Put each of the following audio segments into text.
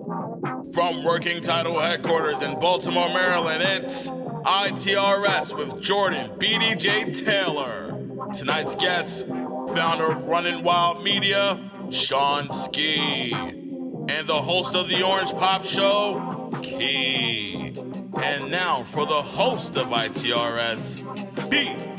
From Working Title Headquarters in Baltimore, Maryland, it's ITRS with Jordan BDJ Taylor. Tonight's guest, founder of Running Wild Media, ShonSki, and the host of the Orange Pop Show, Key. And now for the host of ITRS, BDJ.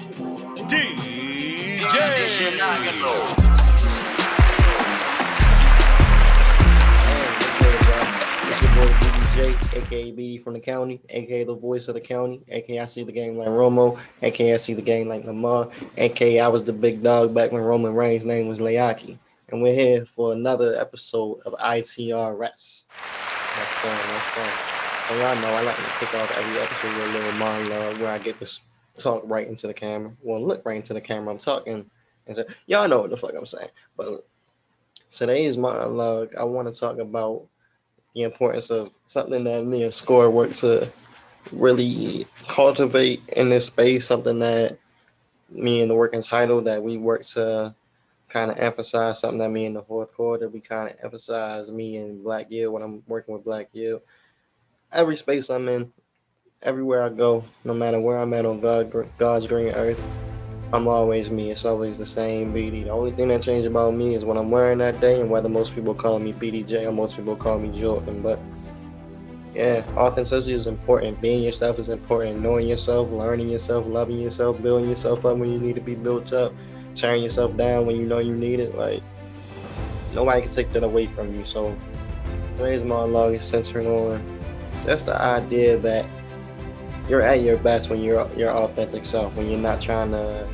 Aka BD from the county, aka the voice of the county, aka I see the game like Romo, aka I see the game like Lamar, aka I was the big dog back when Roman Reigns' name was Leaki. And we're here for another episode of ITRS. That's and y'all know I like to kick off every episode with a little monologue where I get to talk right into the camera. Well, look right into the camera. I'm talking and say, y'all know what the fuck I'm saying. But today's monologue, I want to talk about the importance of something that me and Score work to really cultivate in this space, something that me and the Working Title that we work to kind of emphasize, something that me in the fourth quarter, we kind of emphasize, me and Black Yield when I'm working with Black Yield. Every space I'm in, everywhere I go, no matter where I'm at on God's green earth, I'm always me. It's always the same BD. The only thing that changed about me is what I'm wearing that day and whether most people call me BDJ or most people call me Jordan. But yeah, authenticity is important. Being yourself is important. Knowing yourself, learning yourself, loving yourself, building yourself up when you need to be built up, tearing yourself down when you know you need it. Like, nobody can take that away from you. So today's monologue is centering on just the idea that you're at your best when you're your authentic self, when you're not trying to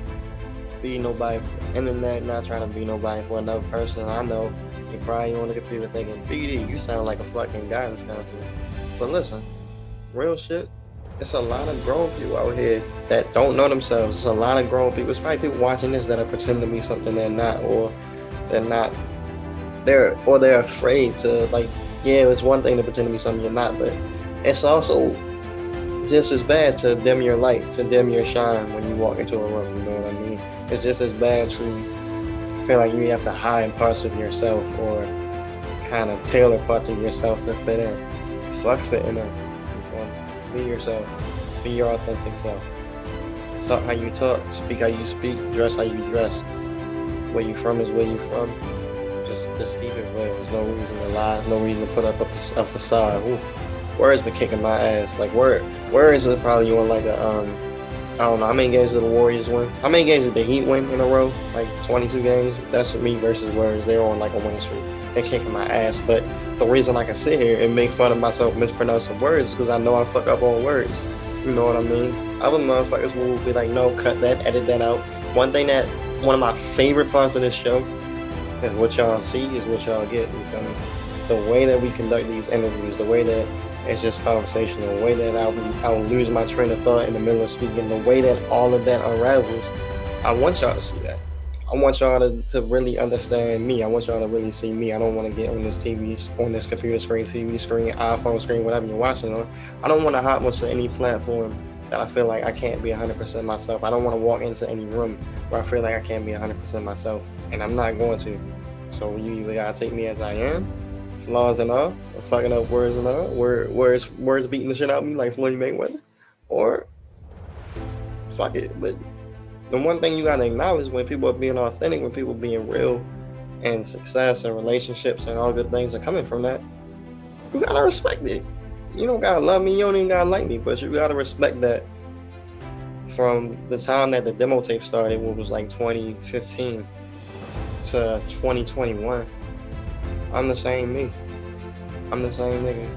be nobody for the internet, not trying to be nobody for another person. I know you're probably on the computer thinking, BD, you sound like a fucking guy in this country. But listen, real shit, it's a lot of grown people out here that don't know themselves. It's a lot of grown people. It's probably people watching this that are pretending to be something they're not, or they're afraid to, like, yeah, it's one thing to pretend to be something you're not, but it's also just as bad to dim your light, to dim your shine when you walk into a room, you know what I mean? It's just as bad to feel like you have to hide parts of yourself or kind of tailor parts of yourself to fit in. Fuck fitting in. Be yourself. Be your authentic self. Talk how you talk, speak how you speak, dress how you dress. Where you from is where you from. Just keep it real. There's no reason to lie. There's no reason to put up a facade. Oof. Words been kicking my ass. Like, words are probably on like a I don't know how many games did the Warriors win? How many games did the Heat win in a row? Like 22 games. That's me versus words. They're on like a winning streak. They're kicking my ass. But the reason I can sit here and make fun of myself mispronouncing words is because I know I fuck up on words. You know what I mean? Other motherfuckers will be like, no, cut that, edit that out. One of my favorite parts of this show is what y'all see is what y'all get. You feel me? The way that we conduct these interviews, the way that it's just conversational, the way that I'll lose my train of thought in the middle of speaking, the way that all of that unravels, I want y'all to see that. I want y'all to really understand me. I want y'all to really see me. I don't want to get on this on this computer screen, TV screen, iPhone screen, whatever you're watching on. I don't want to hop onto any platform that I feel like I can't be 100% myself. I don't want to walk into any room where I feel like I can't be 100% myself, and I'm not going to. So you either gotta take me as I am, flaws and all, fucking up words and all, words beating the shit out of me like Floyd Mayweather, or fuck it. But the one thing you gotta acknowledge when people are being authentic, when people being real, and success and relationships and all good things are coming from that, you gotta respect it. You don't gotta love me, you don't even gotta like me, but you gotta respect that. From the time that the demo tape started, which was like 2015 to 2021, I'm the same me. I'm the same nigga.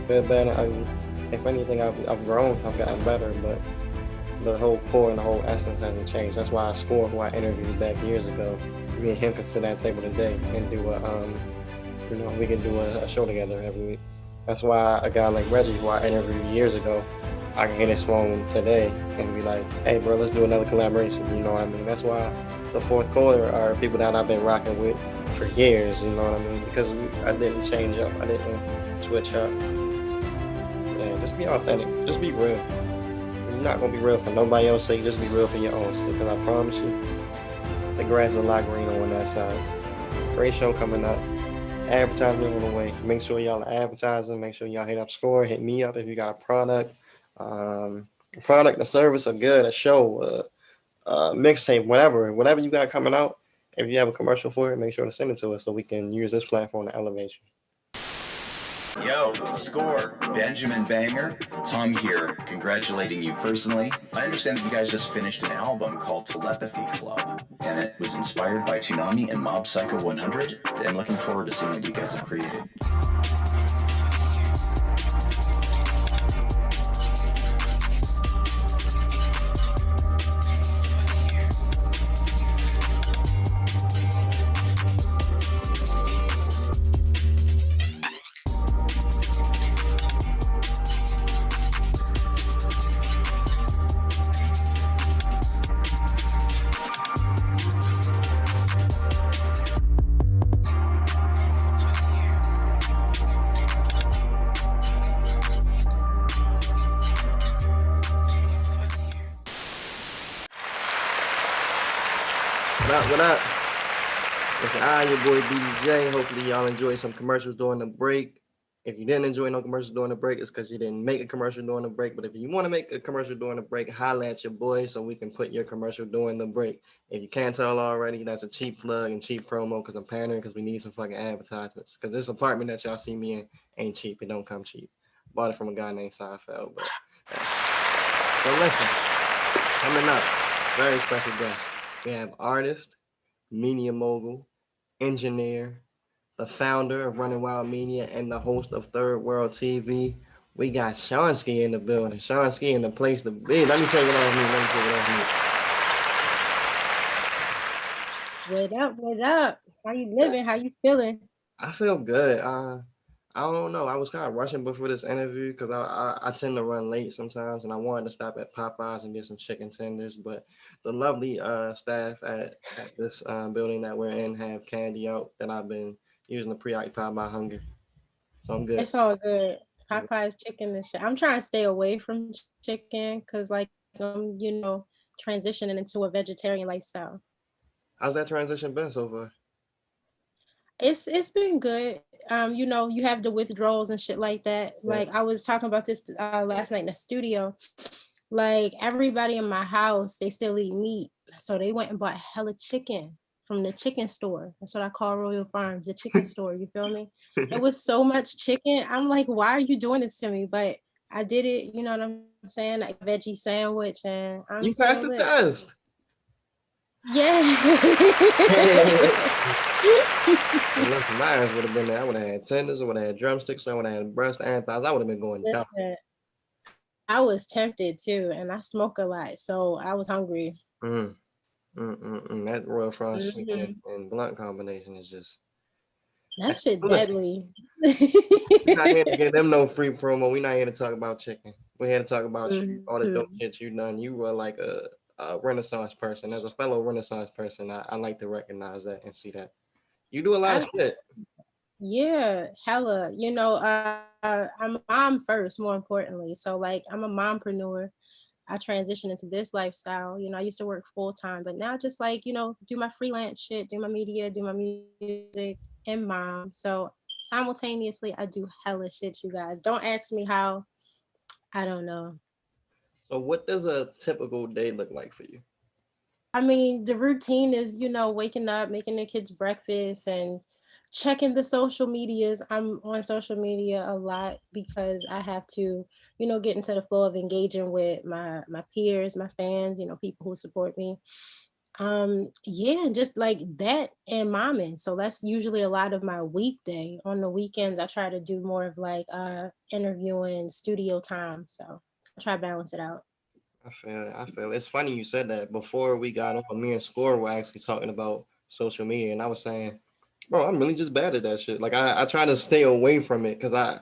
Good, bad, and ugly. If anything, I've grown, I've gotten better, but the whole core and the whole essence hasn't changed. That's why I Score, who I interviewed back years ago, me and him can sit at a table today and do we can do a show together every week. That's why a guy like Reggie, who I interviewed years ago, I can hit his phone today and be like, hey bro, let's do another collaboration, you know what I mean? That's why the fourth quarter are people that I've been rocking with for years, you know what I mean? Because I didn't change up, I didn't switch up. Yeah, just be authentic, just be real. You're not gonna be real for nobody else's sake, just be real for your own sake, because I promise you, the grass is a lot greener on that side. Great show coming up. advertisement on the way. Make sure y'all are advertising. Make sure y'all hit up Score. Hit me up if you got a product, a service, a good, a show, mixtape, whatever you got coming out. If you have a commercial for it, make sure to send it to us so we can use this platform to elevate you. Yo, Score, Benjamin Banger, Tom here, congratulating you personally. I understand that you guys just finished an album called Telepathy Club, and it was inspired by Toonami and Mob Psycho 100, and looking forward to seeing what you guys have created. What up? It's your boy BDJ. Hopefully y'all enjoyed some commercials during the break. If you didn't enjoy no commercials during the break, it's because you didn't make a commercial during the break. But if you want to make a commercial during the break, holla at your boy so we can put your commercial during the break. If you can't tell already, that's a cheap plug and cheap promo because I'm pandering because we need some fucking advertisements. Because this apartment that y'all see me in ain't cheap. It don't come cheap. Bought it from a guy named Seinfeld. But so listen, coming up, very special guest. We have artist, media mogul, engineer, the founder of Running Wild Media, and the host of Third World TV. We got ShonSki in the building. ShonSki in the place to be. Let me take it off me. What up? How you living? How you feeling? I feel good. I don't know. I was kind of rushing before this interview because I tend to run late sometimes, and I wanted to stop at Popeyes and get some chicken tenders. But the lovely staff at this building that we're in have candy out that I've been using to preoccupy my hunger. So I'm good. It's all good. Popeyes chicken and shit. I'm trying to stay away from chicken because, like, I'm transitioning into a vegetarian lifestyle. How's that transition been so far? It's been good. You have the withdrawals and shit like that. Yeah. Like I was talking about this last night in the studio. Like everybody in my house, they still eat meat, so they went and bought hella chicken from the chicken store. That's what I call Royal Farms, the chicken store. You feel me? It was so much chicken. I'm like, why are you doing this to me? But I did it. You know what I'm saying? Like veggie sandwich, and you passed the test. Yeah. Listen, my ass would have been there. I would have had tenders, I would have had drumsticks, I would have had breast and thighs. I would have been going down. I was tempted too, and I smoke a lot, so I was hungry. That Royal Farms chicken and blunt combination is just that shit deadly. We're not here to give them no free promo. We're not here to talk about chicken. We're here to talk about you, all the dope shit you done. You were like a Renaissance person. As a fellow Renaissance person, I like to recognize that and see that you do a lot of shit. Yeah, hella. I'm a mom first, more importantly. So like I'm a mompreneur. I transitioned into this lifestyle. I used to work full time, but now just like, do my freelance shit, do my media, do my music, and mom. So simultaneously I do hella shit, you guys. Don't ask me how. I don't know. So what does a typical day look like for you? I mean, the routine is, waking up, making the kids breakfast and checking the social medias. I'm on social media a lot because I have to, get into the flow of engaging with my peers, my fans, people who support me. Just like that and momming. So that's usually a lot of my weekday. On the weekends, I try to do more of like interviewing, studio time. So I try to balance it out. I feel it. It's funny you said that. Before we got on, me and Score were actually talking about social media, and I was saying, bro, I'm really just bad at that shit. Like I try to stay away from it because I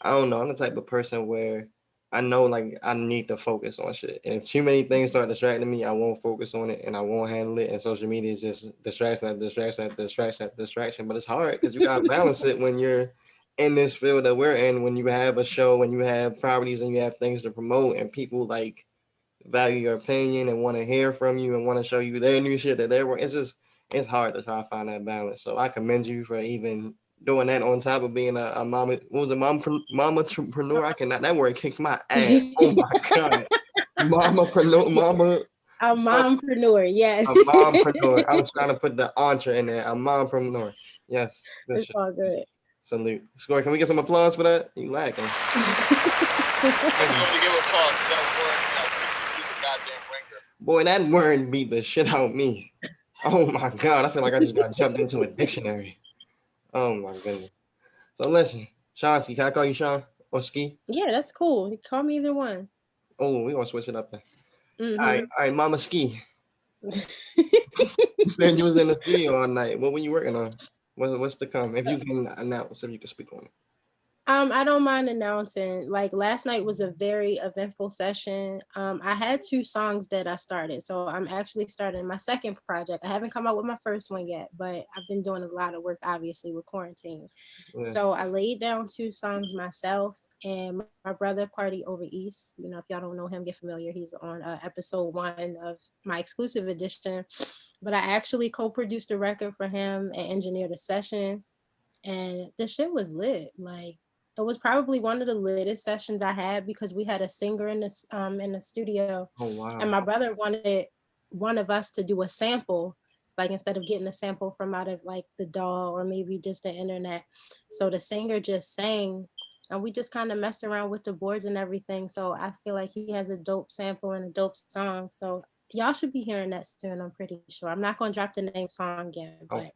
don't know. I'm the type of person where I know like I need to focus on shit. And if too many things start distracting me, I won't focus on it and I won't handle it. And social media is just distraction. But it's hard because you gotta balance it when you're in this field that we're in, when you have a show, when you have properties and you have things to promote and people like value your opinion and want to hear from you and want to show you their new shit that they're working. It's hard to try to find that balance. So I commend you for even doing that on top of being a mama. What was it, mamapreneur? I cannot. That word kicks my ass. Oh my god, mamapreneur, mama. A mompreneur, yes. A mompreneur. I was trying to put the entre in there. A mompreneur. Yes. Good It's shit. all good. Salute. Score, can we get some applause for that? You lacking. That's going to give applause. That word, you the goddamn ringer. Boy, that word beat the shit out of me. Oh my god, I feel like I just got jumped into a dictionary. Oh my goodness. So listen, ShonSki, can I call you Sean or Ski? Yeah, that's cool. You call me either one. Oh, we're gonna switch it up then. Mm-hmm. All right, Mama Ski. You said you was in the studio all night. What were you working on? What's to come? If you can announce, if you can speak on it. I don't mind announcing. Like last night was a very eventful session. I had 2 songs that I started. So I'm actually starting my second project. I haven't come out with my first one yet, but I've been doing a lot of work obviously with quarantine. Yeah. So I laid down 2 songs myself, and my brother Party Over East. You know, if y'all don't know him, get familiar. He's on episode 1 of my exclusive edition. But I actually co-produced a record for him and engineered a session. And the shit was lit. Like it was probably one of the latest sessions I had because we had a singer in the studio. Oh wow. And my brother wanted one of us to do a sample, like instead of getting a sample from out of like the DAW or maybe just the internet. So the singer just sang and we just kind of messed around with the boards and everything. So I feel like he has a dope sample and a dope song. So y'all should be hearing that soon, I'm pretty sure. I'm not gonna drop the name song yet, but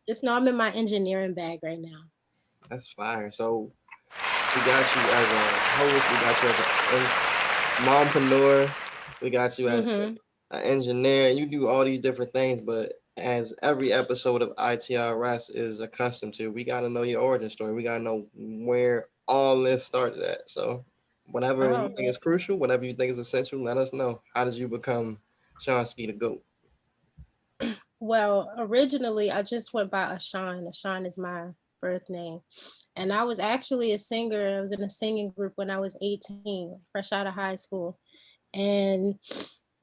just know I'm in my engineering bag right now. That's fire. So we got you as a host, we got you as a mompreneur, we got you as an engineer. You do all these different things, but as every episode of ITRS is accustomed to, we got to know your origin story. We got to know where all this started at. So whatever you think is crucial, whatever you think is essential, let us know. How did you become ShonSki the GOAT? Well, originally I just went by Ashawn. Ashawn is my birth name. And I was actually a singer. I was in a singing group when I was 18, fresh out of high school. And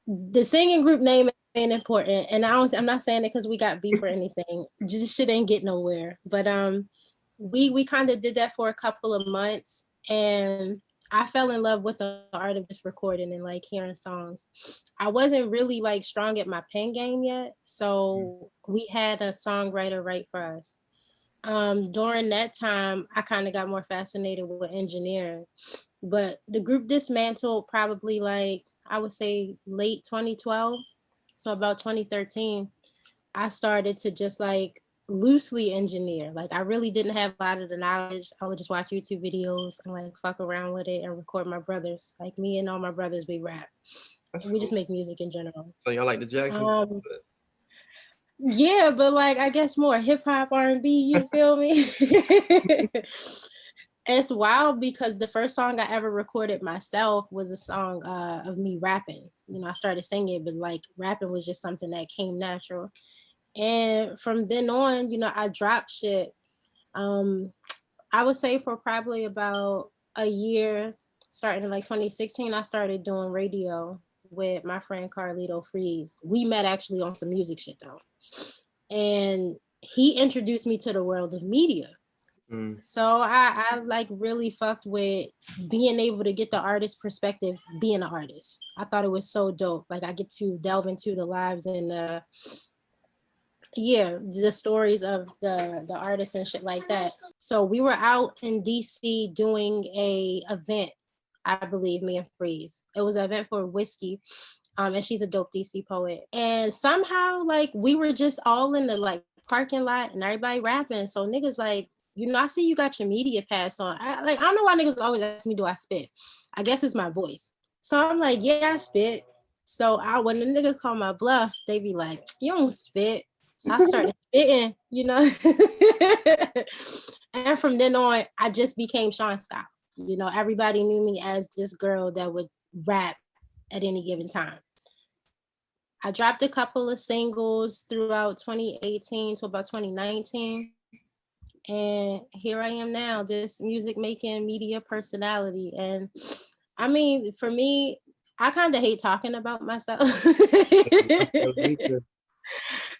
the singing group name ain't important. And I'm not saying it because we got beef or anything. Just shit ain't get nowhere. But we kind of did that for a couple of months. And I fell in love with the art of just recording and like hearing songs. I wasn't really like strong at my pen game yet. So we had a songwriter write for us. During that time, I kind of got more fascinated with engineering, but the group dismantled probably like, I would say late 2012. So about 2013, I started to just like loosely engineer. Like I really didn't have a lot of the knowledge. I would just watch YouTube videos and like fuck around with it and record my brothers. Like me and all my brothers, we rap. We just make music in general. So y'all like the Jacksons? Yeah, but like I guess more hip hop, R&B, you feel me? It's wild because the first song I ever recorded myself was a song of me rapping. You know, I started singing, but like rapping was just something that came natural. And from then on, you know, I dropped shit. I would say for probably about a year, starting in like 2016, I started doing radio with my friend Carlito Freeze. We met actually on some music shit though. And he introduced me to the world of media. So I like really fucked with being able to get the artist perspective, being an artist. I thought it was so dope. Like I get to delve into the lives and the stories of the artists and shit like that. So we were out in DC doing a event, I believe, me and Freeze. It was an event for Whiskey. And she's a dope DC poet. And somehow like we were just all in the like parking lot and everybody rapping. So niggas like, you know, I see you got your media pass on. I don't know why niggas always ask me, do I spit? I guess it's my voice. So I'm like, yeah, I spit. So when the nigga call my bluff, they be like, you don't spit. So I started spitting, you know. And from then on, I just became ShonSki. You know, everybody knew me as this girl that would rap at any given time. I dropped a couple of singles throughout 2018 to about 2019. And here I am now, this music making media personality. And I mean, for me, I kind of hate talking about myself.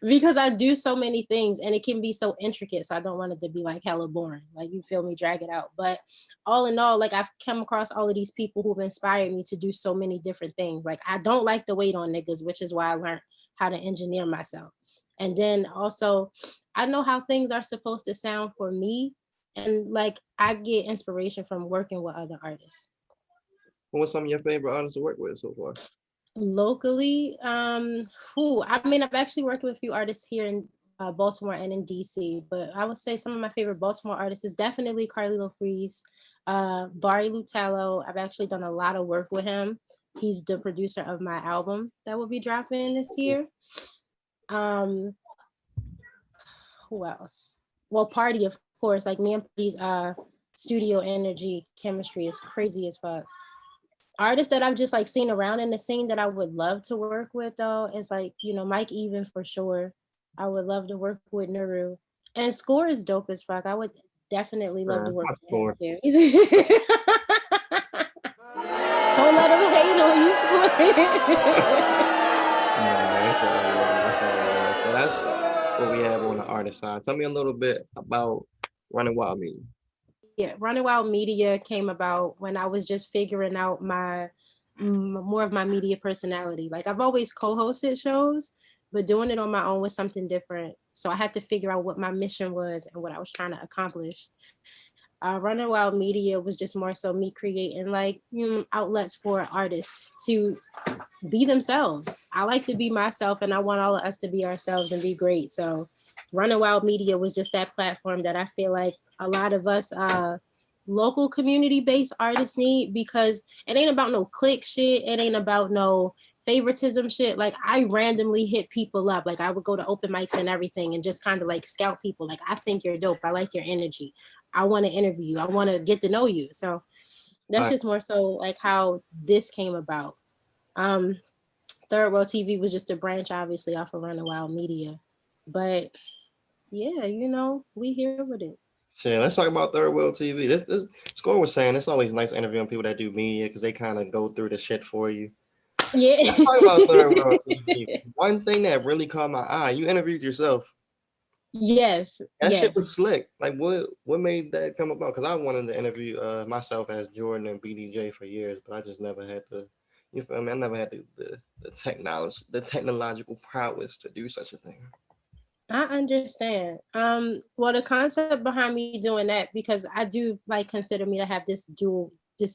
because I do so many things and it can be so intricate. So I don't want it to be like hella boring. Like, you feel me, drag it out. But all in all, like, I've come across all of these people who've inspired me to do so many different things. Like, I don't like to wait on niggas, which is why I learned how to engineer myself. And then also, I know how things are supposed to sound for me. And like, I get inspiration from working with other artists. What's some of your favorite artists to work with so far? Locally, I mean, I've actually worked with a few artists here in Baltimore and in DC, but I would say some of my favorite Baltimore artists is definitely Carlilo Freeze, Bari Lutello. I've actually done a lot of work with him. He's the producer of my album that will be dropping this year. Um, who else? Well, Party, of course. Like, me and Party's studio energy chemistry is crazy as fuck. Artists that I've just like seen around in the scene that I would love to work with though is like, Mike Even for sure. I would love to work with Nuru. And Score is dope as fuck. I would definitely love to work with him too. Don't let him hate on you, Score. So that's what we have on the artist side. Tell me a little bit about Running Wild Media. Yeah, Running Wild Media came about when I was just figuring out my more of my media personality. Like, I've always co-hosted shows, but doing it on my own was something different. So I had to figure out what my mission was and what I was trying to accomplish. Running Wild Media was just more so me creating like outlets for artists to be themselves. I like to be myself and I want all of us to be ourselves and be great. So Running Wild Media was just that platform that I feel like a lot of us local community-based artists need, because it ain't about no click shit. It ain't about no favoritism shit. Like, I randomly hit people up. Like, I would go to open mics and everything and just kind of like scout people. Like, I think you're dope. I like your energy. I want to interview you. I want to get to know you. So that's just more so like how this came about. Third World TV was just a branch, obviously, off of Running Wild Media. But yeah, we here with it. Sure, let's talk about Third World TV. This Score was saying it's always nice interviewing people that do media because they kind of go through the shit for you. Yeah. Let's talk about Third World TV. One thing that really caught my eye, you interviewed yourself. Yes. That shit was slick. Like, what made that come about? Because I wanted to interview myself as Jordan and BDJ for years, but I just never had the, you feel me? I never had the technological prowess to do such a thing. I understand. Well, the concept behind me doing that, because I do like consider me to have this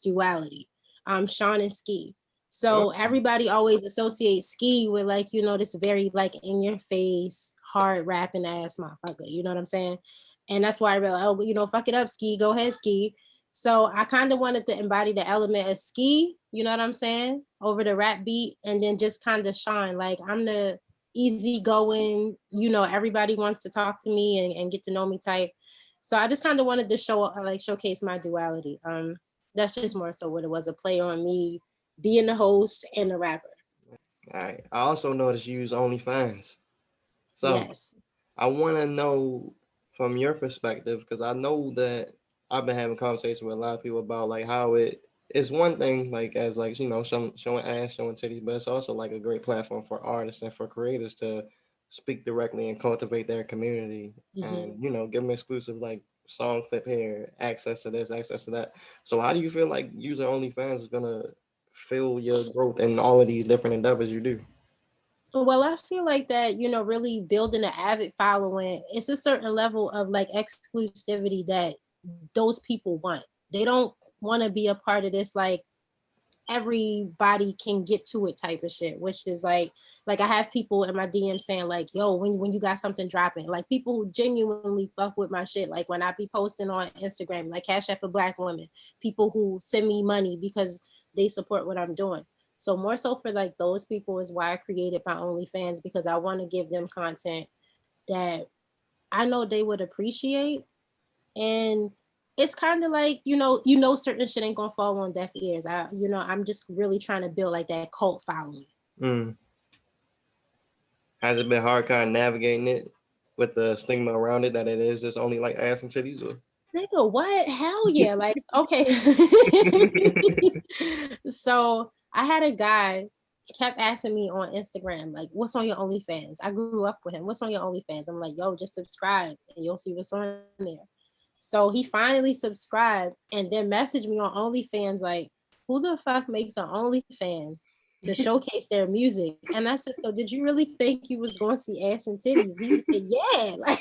duality. ShonSki. So everybody always associates ski with like, this very like in your face, hard rapping ass motherfucker. You know what I'm saying? And that's why I realized, fuck it up, Ski, go ahead, Ski. So I kind of wanted to embody the element of ski, you know what I'm saying, over the rap beat, and then just kind of shine. Like, I'm the easygoing, everybody wants to talk to me and get to know me type. So I just kind of wanted to showcase my duality. That's just more so what it was, a play on me being the host and the rapper. All right. I also noticed you use OnlyFans. So yes. I want to know from your perspective, because I know that I've been having conversations with a lot of people about like how it's one thing like as like showing ass, showing titties, but it's also like a great platform for artists and for creators to speak directly and cultivate their community, and give them exclusive like song clip here, access to this, access to that. So how do you feel like using OnlyFans is gonna fuel your growth in all of these different endeavors you do? Well, I feel like that, really building an avid following, it's a certain level of like exclusivity that those people want. They don't want to be a part of this like everybody can get to it type of shit, which is like I have people in my DM saying like, yo, when you got something dropping, like people who genuinely fuck with my shit, like when I be posting on Instagram, like Cash App for Black women, people who send me money because they support what I'm doing. So more so for like those people is why I created my OnlyFans, because I want to give them content that I know they would appreciate. And it's kind of like, certain shit ain't gonna fall on deaf ears. I'm just really trying to build like that cult following. Has it been hard kind of navigating it with the stigma around it that it is just only like ass and titties? Or? Nigga, what? Hell yeah. Like, okay. So I had a guy kept asking me on Instagram, like, what's on your OnlyFans? I grew up with him. What's on your OnlyFans? I'm like, yo, just subscribe and you'll see what's on there. So he finally subscribed and then messaged me on OnlyFans like, who the fuck makes an OnlyFans to showcase their music? And I said, so did you really think you was going to see ass and titties? He said, yeah. Like,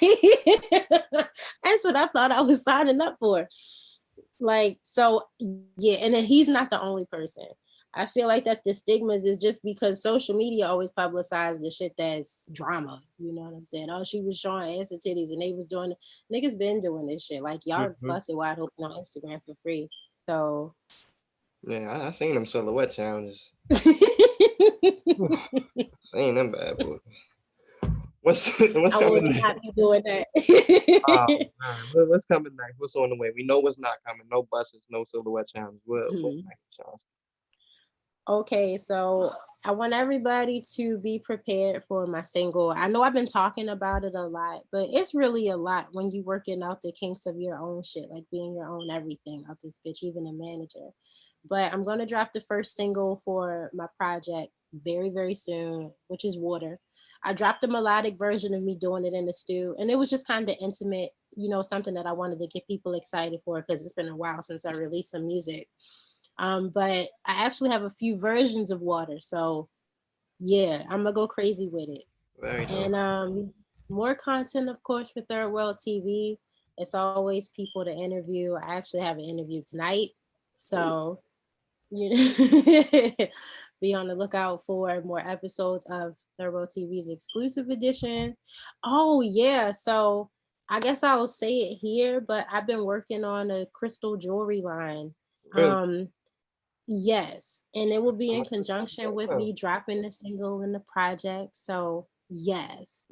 that's what I thought I was signing up for. Like, so yeah, and then he's not the only person. I feel like that the stigmas is just because social media always publicizes the shit that's drama. You know what I'm saying? Oh, she was showing ass and titties and they was doing, niggas been doing this shit. Like y'all busted wide open on Instagram for free. So yeah, I seen them silhouette challenges. Seen them bad boy. What's coming next? Not be doing that. What's coming next? What's on the way? We know what's not coming. No buses, no silhouette challenge. What's next, ShonSki? Okay, so I want everybody to be prepared for my single. I know I've been talking about it a lot, but it's really a lot when you working out the kinks of your own shit, like being your own everything out this bitch, even a manager. But I'm gonna drop the first single for my project very, very soon, which is Water. I dropped a melodic version of me doing it in the stew, and it was just kind of intimate, you know, something that I wanted to get people excited for because it's been a while since I released some music. But I actually have a few versions of Water. So yeah, I'm gonna go crazy with it. Very dope. And more content, of course, for Third World TV. It's always people to interview. I actually have an interview tonight. So you know, be on the lookout for more episodes of Third World TV's exclusive edition. Oh yeah, so I guess I will say it here, but I've been working on a crystal jewelry line. Really? Yes, and it will be in conjunction with me dropping the single in the project. So yes.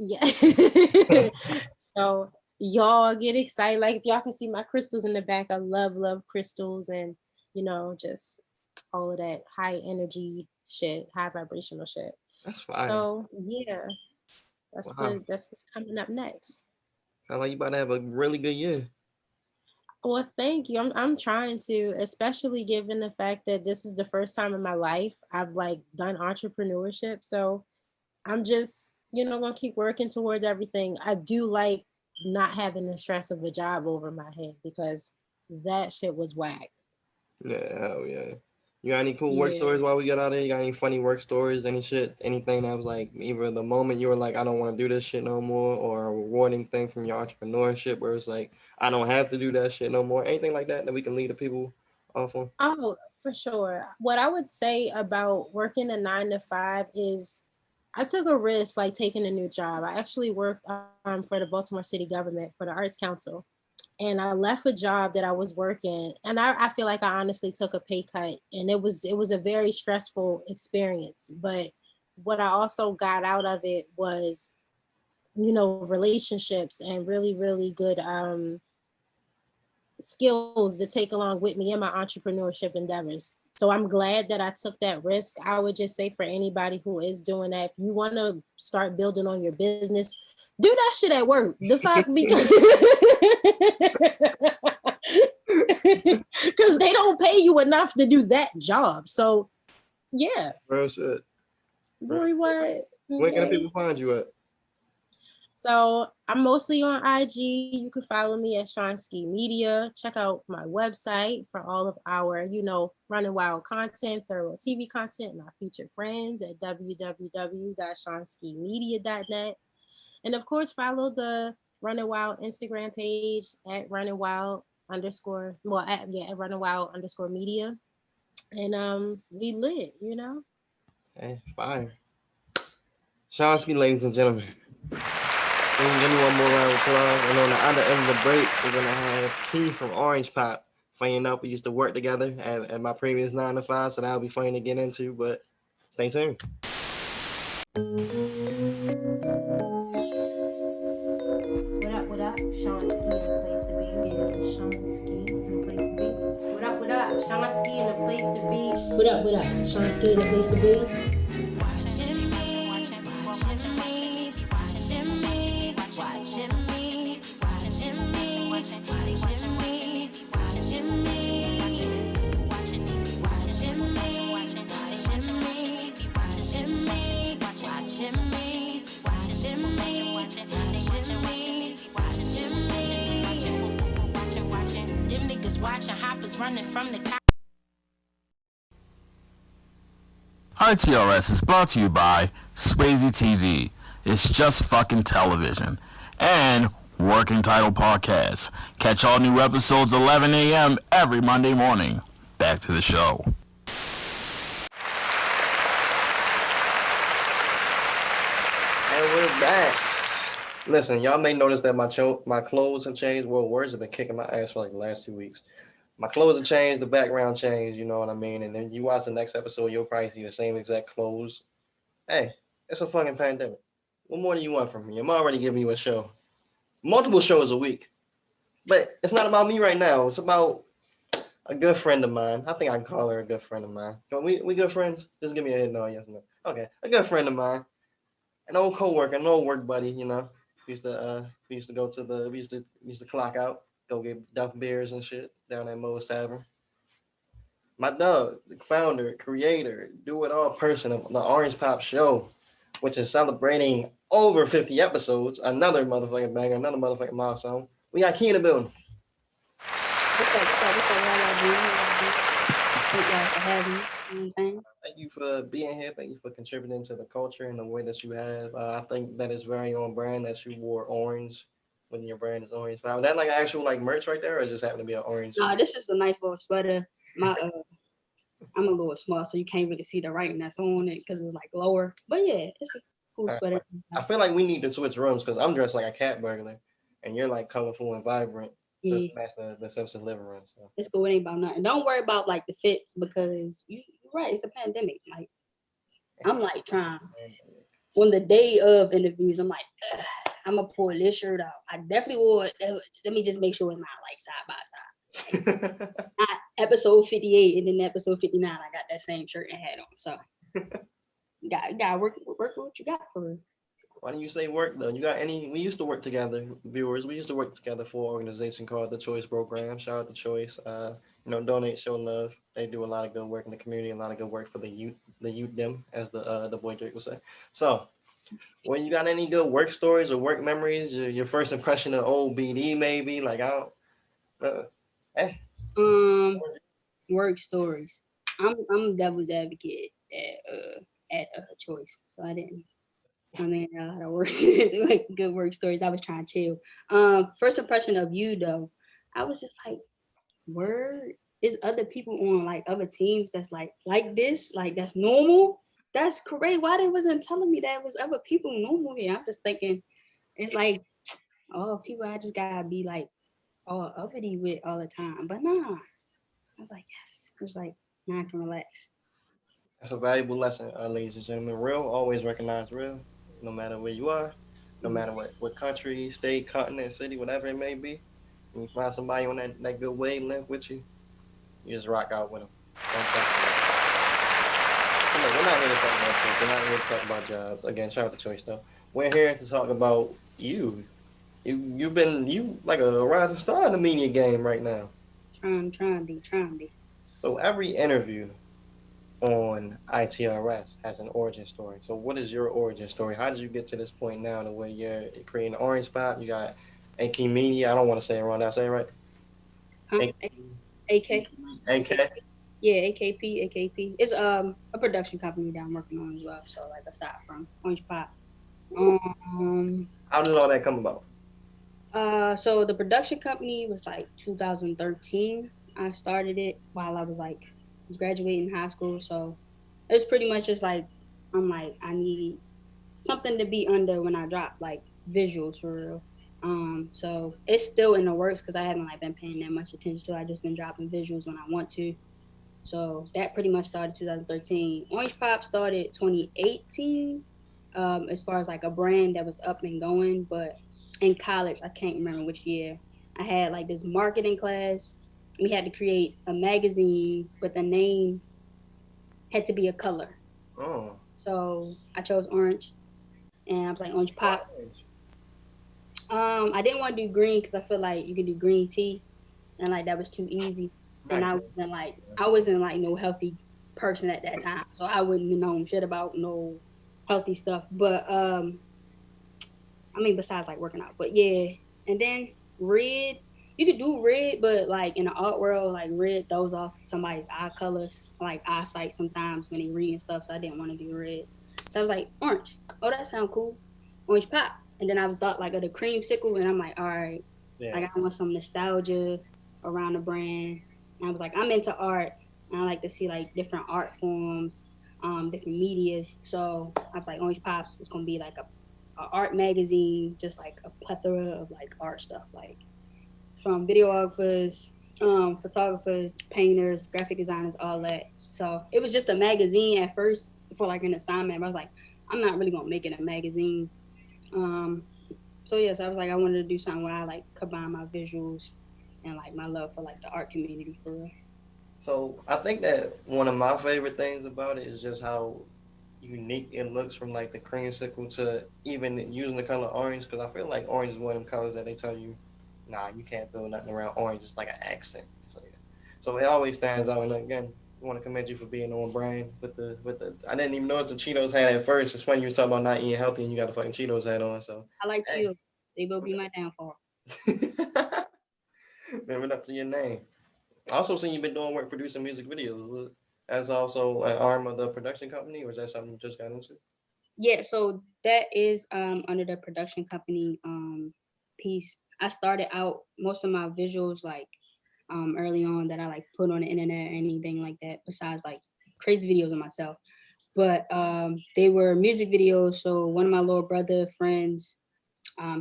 So y'all get excited. Like if y'all can see my crystals in the back, I love crystals, and you know, just all of that high energy shit, high vibrational shit. That's fine. So yeah, that's what's coming up next. Sound like you about to have a really good year. Well, thank you. I'm trying to, especially given the fact that this is the first time in my life I've like done entrepreneurship. So I'm just, you know, gonna keep working towards everything. I do like not having the stress of a job over my head because that shit was whack. Yeah, hell yeah. You got any cool work stories while we get out there? You got any funny work stories, any shit, anything that was like either the moment you were like, I don't want to do this shit no more, or a rewarding thing from your entrepreneurship where it's like, I don't have to do that shit no more. Anything like that we can lead the people off on? Oh, for sure. What I would say about working a 9 to 5 is I took a risk like taking a new job. I actually worked for the Baltimore City government for the Arts Council. And I left a job that I was working, and I feel like I honestly took a pay cut, and it was a very stressful experience. But what I also got out of it was, you know, relationships and really, really good skills to take along with me in my entrepreneurship endeavors. So I'm glad that I took that risk. I would just say for anybody who is doing that, if you want to start building on your business, do that shit at work. The fuck, because they don't pay you enough to do that job. So yeah. Real shit. Boy, what? Where can people find you at? So I'm mostly on IG. You can follow me at ShonSki Media. Check out my website for all of our, you know, Running Wild content, Third World TV content, and our featured friends at www.ShonSkiMedia.net. And of course, follow the Running Wild Instagram page at Running Wild at Running Wild _media. And we lit, you know. Hey, fire. ShonSki, ladies and gentlemen. Give me one more round of applause. And on the other end of the break, we're gonna have Key from Orange Pop. Funny enough, we used to work together at my previous 9 to 5, so that'll be funny to get into, but stay tuned. What up? ShonSki in the place to be. It's ShonSki in the place to be. What up? ShonSki in the place to be. What up? ShonSki in the place to be. Watching me, watching hoppers running from the cops. ITRS is brought to you by Swayze TV. It's just fucking television. And Working Title Podcast. Catch all new episodes 11 a.m. every Monday morning. Back to the show. And we're back. Listen, y'all may notice that my clothes have changed. Well, words have been kicking my ass for like the last 2 weeks. My clothes have changed, the background changed, you know what I mean? And then you watch the next episode, you'll probably see the same exact clothes. Hey, it's a fucking pandemic. What more do you want from me? I'm already giving you a show. Multiple shows a week. But it's not about me right now. It's about a good friend of mine. I think I can call her a good friend of mine. We good friends? Just give me a head nod, yes or no. Okay, a good friend of mine. An old coworker, an old work buddy, you know. We used to clock out, go get Duff beers and shit down at Moe's Tavern. My dog, the founder, creator, do-it-all person of the Orange Pop Show, which is celebrating over 50 episodes. Another motherfucking banger, another motherfucking milestone. We got Key in the building. What's up? Thank y'all for having me. You know what I'm saying? Thank you for being here. Thank you for contributing to the culture in the way that you have. I think that is very on brand that you wore orange when your brand is orange. Was that like actual like merch right there, or it just happened to be an orange? No, this is a nice little sweater. My I'm a little small, so you can't really see the writing that's on it because it's like lower. But yeah, it's a cool sweater. I feel like we need to switch rooms because I'm dressed like a cat burglar, and you're like colorful and vibrant. Yeah. That's the Simpsons living room. So. It's cool. It ain't about nothing. Don't worry about like the fits because you're right. It's a pandemic. Like I'm like trying. On the day of interviews, I'm like, I'm gonna pull this shirt out. I definitely wore it. Let me just make sure it's not like side by side. Not episode 58 and then episode 59, I got that same shirt and hat on. So got work with what you got for real. Why do you say work though? You got any? We used to work together, viewers. We used to work together for an organization called the Choice Program. Shout out to Choice. Donate, show love. They do a lot of good work in the community, a lot of good work for the youth, them, as the boy Drake would say. So, well, you got any good work stories or work memories? Your first impression of old BD, maybe? Like I don't. Work stories. I'm devil's advocate at Choice, so I didn't. I mean, a lot of work, like good work stories. I was trying to chill. First impression of you though, I was just like, word, is other people on like other teams that's like this, like that's normal. That's great. Why they wasn't telling me that it was other people normal here? I'm just thinking, it's like, oh, people I just gotta be like all uppity with all the time. But nah, I was like, yes. It's like, now I can relax. That's a valuable lesson, ladies and gentlemen. Real, always recognize real, no matter where you are, no matter what country, state, continent, city, whatever it may be. When you find somebody on that good wavelength with you, you just rock out with them. Don't touch them. We're not here to talk about shit. We're not here to talk about jobs. Again, shout out to Choice though. We're here to talk about you. You like a rising star in the media game right now. Trying to be. So every interview on ITRS has an origin story. So what is your origin story? How did you get to this point now to where you're creating Orange Pop? You got AK Media. I don't want to say it wrong. Did I say it right? AK. AK. Yeah, AKP. It's a production company that I'm working on as well. So like aside from Orange Pop. How did all that come about? So the production company was like 2013. I started it while I was graduating high school. So it was pretty much just like, I'm like, I need something to be under when I drop like visuals for real. So it's still in the works because I haven't like been paying that much attention to it. I just been dropping visuals when I want to. So that pretty much started 2013. Orange Pop started 2018. As far as like a brand that was up and going, but in college, I can't remember which year, I had like this marketing class. We had to create a magazine, but the name had to be a color. Oh. So I chose orange, and I was like Orange Pop. I didn't want to do green because I feel like you could do green tea, and like that was too easy. And I wasn't like no healthy person at that time, so I wouldn't have known shit about no healthy stuff. But I mean, besides like working out, but yeah. And then red, you could do red, but like in the art world, like red throws off somebody's eye colors, like eyesight sometimes when they read and stuff. So I didn't want to do red. So I was like, orange. Oh, that sounds cool. Orange pop. And then I thought like of the creamsicle, and I'm like, all right, like I want some nostalgia around the brand. And I was like, I'm into art, and I like to see like different art forms, different medias. So I was like, Orange Pop is gonna be like a art magazine, just like a plethora of like art stuff, like from videographers, photographers, painters, graphic designers, all that. So it was just a magazine at first for like an assignment. But I was like, I'm not really gonna make it a magazine. So yes, I was like, I wanted to do something where I like combine my visuals and like my love for like the art community for real. So I think that one of my favorite things about it is just how unique it looks from like the creamsicle to even using the color orange, because I feel like orange is one of them colors that they tell you, nah, you can't build nothing around orange. It's like an accent. So, yeah. So it always stands out. And again, I want to commend you for being on brand with the. I didn't even notice the Cheetos hat at first. It's funny you was talking about not eating healthy and you got the fucking Cheetos hat on. So I like hey. Cheetos. They will be my downfall. Living up to your name. I also seen you've been doing work producing music videos. As also an arm of the production company, or is that something you just got into? Yeah, so that is under the production company piece. I started out most of my visuals like early on that I like put on the internet or anything like that, besides like crazy videos of myself. But they were music videos. So one of my little brother friends,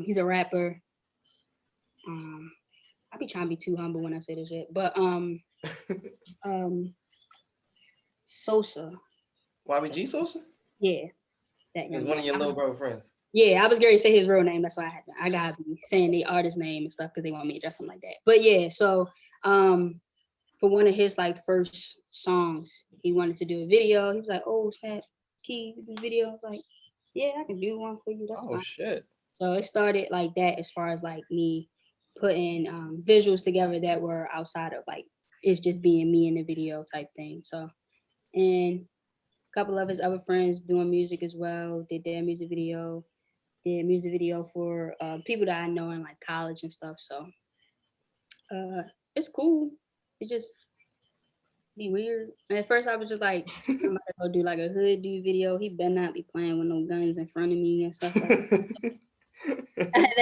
he's a rapper. I be trying to be too humble when I say this shit, but Sosa. YBG Sosa? Yeah, that young Is one man. of your little brother friends. Yeah, I was going to say his real name. That's why I gotta be saying the artist name and stuff because they want me to dress him like that. But yeah, so for one of his like first songs, he wanted to do a video. He was like, "Oh, snap, Key, do a video." I was like, "Yeah, I can do one for you. That's fine." Shit. So it started like that as far as like me putting visuals together that were outside of like it's just being me in the video type thing. So and a couple of his other friends doing music as well. Did their music video. Did music video for people that I know in like college and stuff. So it's cool. It just be weird. And at first I was just like, I'm about to go do like a hood dude video. He better not be playing with no guns in front of me and stuff like that.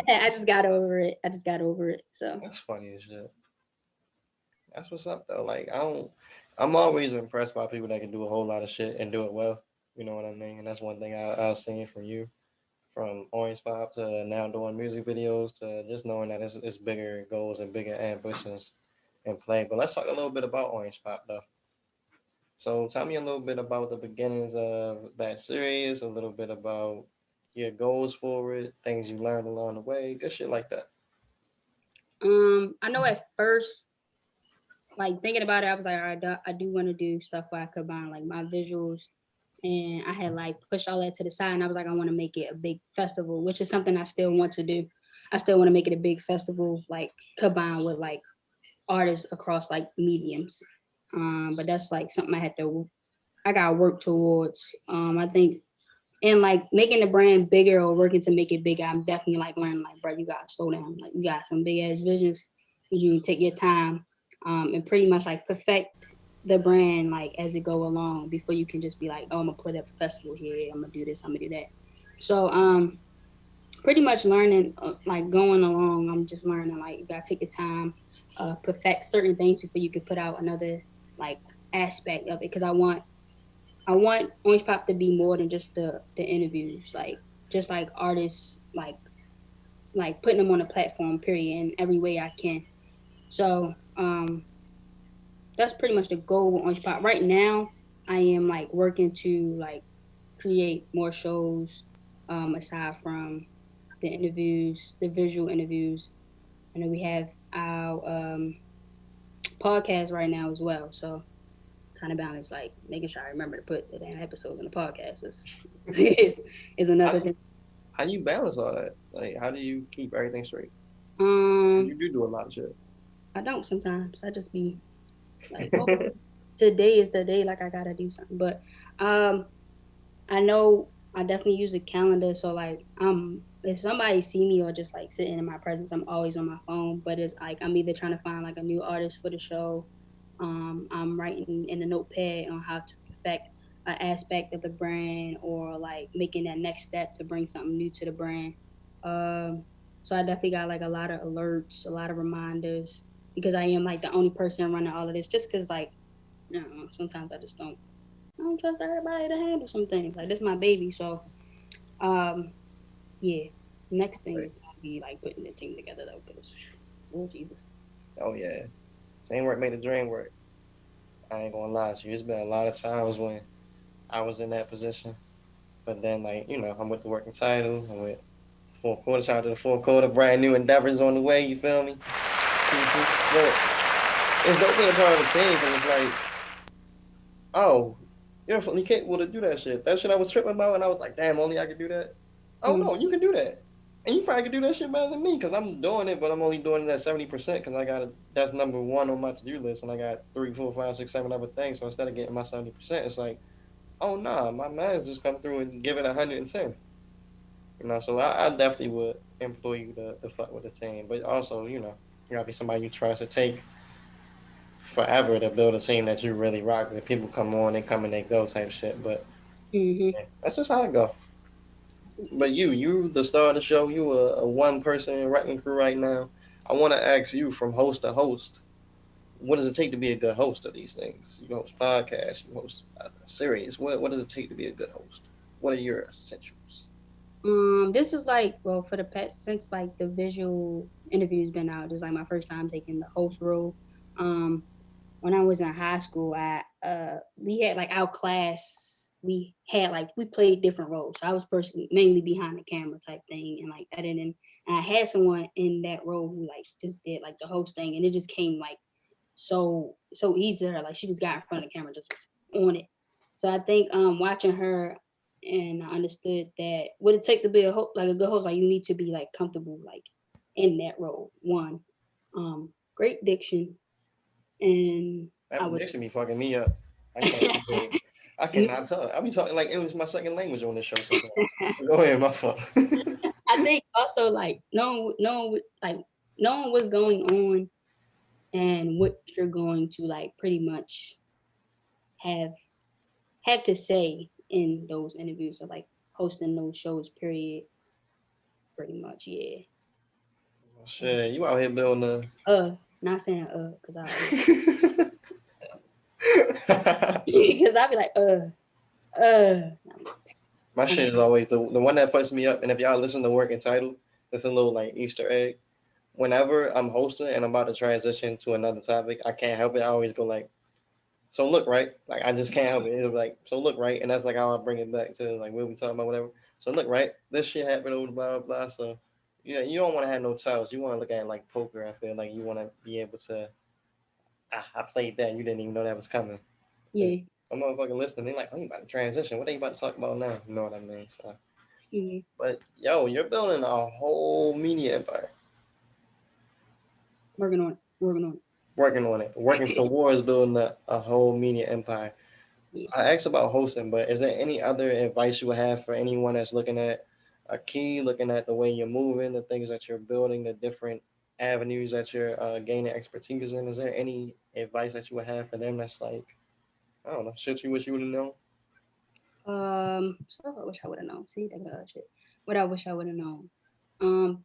I just got over it. So That's funny as shit. That's what's up though. Like I'm always impressed by people that can do a whole lot of shit and do it well. You know what I mean? And that's one thing I've seen from you, from Orange Pop to now doing music videos to just knowing that it's bigger goals and bigger ambitions in play. But let's talk a little bit about Orange Pop though. So tell me a little bit about the beginnings of that series, a little bit about your goals for it, things you learned along the way, good shit like that. I know at first, like thinking about it, I was like, all right, I do want to do stuff where I combine like my visuals, and I had like pushed all that to the side, and I was like, I want to make it a big festival, which is something I still want to do. I still want to make it a big festival, like combined with like artists across like mediums. But that's like something I gotta work towards. I think, and like making the brand bigger or working to make it bigger, I'm definitely like learning like, bro, you gotta slow down. Like you got some big ass visions. You can take your time and pretty much like perfect the brand like as it go along before you can just be like, oh, I'm gonna put up a festival here. I'm gonna do this. I'm gonna do that. So pretty much learning like going along. I'm just learning like you gotta take your time, perfect certain things before you can put out another like aspect of it. Because I want Orange Pop to be more than just the interviews, like just like artists, like putting them on a platform, period, in every way I can. So that's pretty much the goal with Orange Pop. Right now, I am like working to like create more shows aside from the interviews, the visual interviews, and then we have our podcast right now as well. So kind of balance, like making sure I remember to put the damn episodes in the podcast is another thing. How do you balance all that? Like, how do you keep everything straight? You do a lot of shit. I don't sometimes. I just be like, oh, today is the day. Like I gotta do something. But I know I definitely use a calendar. So like if somebody see me or just like sitting in my presence, I'm always on my phone. But it's like I'm either trying to find like a new artist for the show. I'm writing in the notepad on how to perfect an aspect of the brand or like making that next step to bring something new to the brand. So I definitely got like a lot of alerts, a lot of reminders because I am like the only person running all of this. Just because like, you know, sometimes I don't trust everybody to handle some things. Like this my baby, so um, yeah. Next thing Right. is gonna be like putting the team together though, because oh Jesus. Oh yeah, same work made the dream work. I ain't gonna lie to you. It's been a lot of times when I was in that position, but then like I'm with the working title. I'm with full quarter. Shout out to the full quarter. Brand new endeavors on the way. You feel me? Look, it's dope being part of a team because it's like, oh, you're fully capable to do that shit. That shit I was tripping about, and I was like, damn, only I could do that. Oh Mm. no, you can do that, and you probably could do that shit better than me because I'm doing it, but I'm only doing it at 70% because that's number one on my to do list, and I got 3, 4, 5, 6, 7 other things. So instead of getting my 70%, it's like, oh nah, my man's just come through and give it 110. So I definitely would employ you to fuck with the team, but also you gotta be somebody you trust. It take forever to build a team that you really rock with. People come on, they come and they go type shit, but Mm-hmm. yeah, that's just how it go. But you the star of the show. You a one person writing crew right now. I want to ask you from host to host. What does it take to be a good host of these things? You host podcasts, you host a series. What does it take to be a good host? What are your essentials? This is like well for the past since like the visual interview's been out. This is like my first time taking the host role. Um, when I was in high school, I we had like our class. We had like we played different roles. So I was personally mainly behind the camera type thing and like editing. And I had someone in that role who like just did like the host thing, and it just came like so easy to her. Like she just got in front of the camera, just on it. So I think watching her and I understood that what it take to be like a good host, like you need to be like comfortable like in that role. One, great diction, and I That would diction be fucking me up. I can't. I cannot tell. I be talking like English my second language on this show sometimes. Go ahead, my fault. I think also like knowing what's going on and what you're going to like pretty much have to say in those interviews or like hosting those shows period pretty much yeah Shit, you out here building not saying because I a. because I'd be like My shit is always the one that fucks me up. And if y'all listen to Working Title, it's a little like Easter egg. Whenever I'm hosting and I'm about to transition to another topic, I can't help it. I always go like, so look, right? Like I just can't help it. It's like, so look, right? And that's like how I bring it back to like what we talking about, whatever. So look, right? This shit happened over blah blah blah. So you don't want to have no tells. You want to look at it like poker. I feel like you want to be able to. I played that. You didn't even know that was coming. yeah I'm motherfucking listening. They like, oh, you about to transition. What are you about to talk about now? You know what I mean? So, yeah but yo, you're building a whole media empire. working on Working on it. Working it towards building a whole media empire. yeah. I asked about hosting, but is there any other advice you would have for anyone that's looking at a key, looking at the way you're moving, the things that you're building, the different avenues that you're gaining expertise in? Is there any advice that you would have for them that's like, I don't know, shit you wish you would have known? Stuff I wish I would have known. See, that good shit. What I wish I would have known.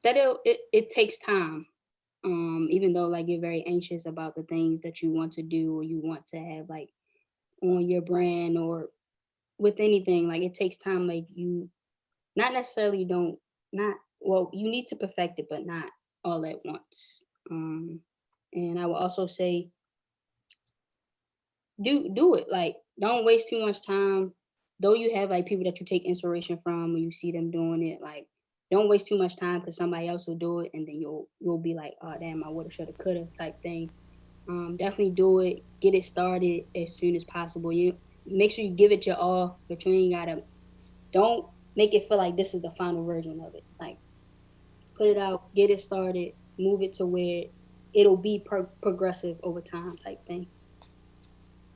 That it takes time. Even though like you're very anxious about the things that you want to do or you want to have like on your brand or with anything, like it takes time. Like you not necessarily don't not well, you need to perfect it, but not all at once. And I will also say do it. Like don't waste too much time. Though you have like people that you take inspiration from when you see them doing it, like don't waste too much time because somebody else will do it and then you'll be like, oh damn, I woulda, shoulda, coulda type thing. Definitely do it. Get it started as soon as possible. You make sure you give it your all, but you ain't gotta. Don't make it feel like this is the final version of it. Like put it out, get it started, move it to where it'll be progressive over time type thing.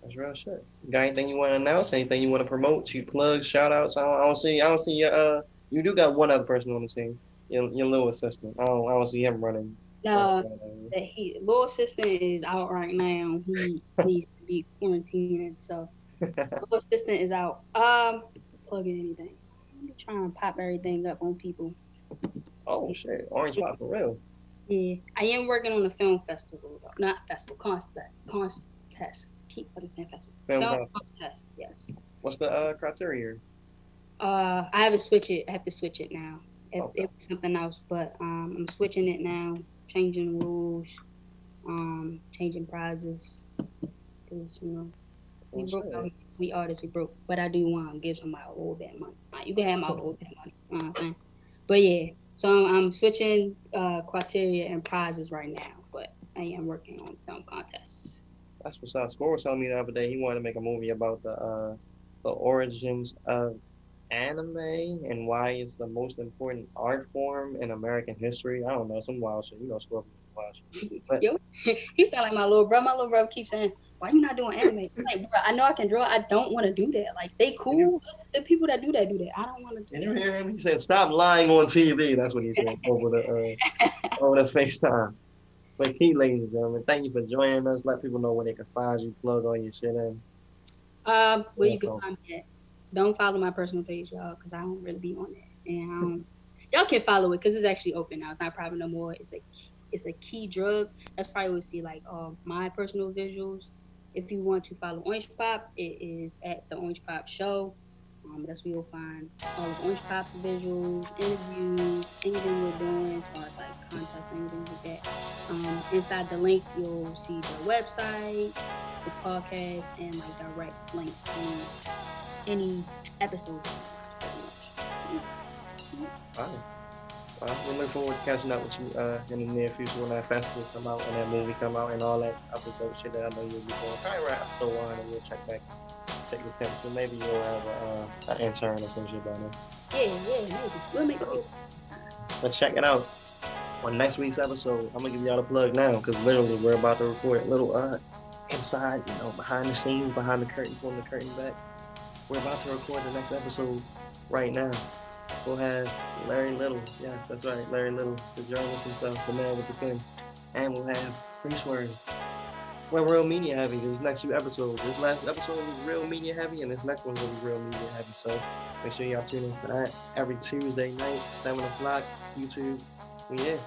That's real shit. Got anything you want to announce? Anything you want to promote? To plug, shout outs? I don't see. I don't see your. You do got one other person on the team. Your little assistant. I don't see him running. No, that little assistant is out right now. He needs to be quarantined, so little assistant is out. Plugging anything. I'm trying to pop everything up on people. Oh shit, Orange Pop for real. Yeah, I am working on a film festival, though. Not festival, contest. Keep fucking saying festival. Film contest. Yes. What's the criteria? I have to switch it. I have to switch it now. Okay. It was something else, but I'm switching it now. Changing rules. Changing prizes. Because we broke. We artists. We broke. But I do want to give somebody a little bit of money. Like, you can have my little bit of money. You know what I'm saying? But yeah. So I'm switching criteria and prizes right now. But I am working on film contests. That's what's up. Score was telling me the other day he wanted to make a movie about the origins of anime and why it's the most important art form in American history. I don't know, some wild shit. Score wild shit. But Yo, he sound like my little bro. My little bro keeps saying, "Why you not doing anime?" I'm like, bro, I know I can draw. I don't want to do that. Like, they cool. The people that do that. I don't want to do that. You hear him? He said, "Stop lying on TV." That's what he said over the FaceTime. But Key, ladies and gentlemen, thank you for joining us. Let people know where they can find you, plug all your shit in. Where you can find me at. Don't follow my personal page, y'all, because I don't really be on that. And y'all can follow it because it's actually open now. It's not private no more. It's a Key drug. That's probably where you see like my personal visuals. If you want to follow Orange Pop, it is at the Orange Pop Show. That's where you'll find all of Orange Pop's visuals, interviews, anything we're doing as far as like contests, anything like that. Inside the link, you'll see the website, the podcast, and like direct links to any episode. We look forward to catching up with you in the near future when that festival come out and that movie come out and all that other dope shit that I know you'll be doing. Probably right after one and we'll check the temperature. Maybe you'll have an intern or some shit by then. Yeah, maybe. We'll make it. But check it out. On next week's episode, I'm gonna give y'all the plug now because literally we're about to record a little inside, behind the scenes, behind the curtain, pulling the curtain back. We're about to record the next episode right now. We'll have Larry Little, yes, that's right, Larry Little, the journalist himself, the man with the pen. And we'll have Priestword. We're real media heavy these next two episodes. This last episode was real media heavy, and this next one's gonna be real media heavy. So make sure y'all tune in for that every Tuesday night, 7 o'clock, YouTube. Yeah.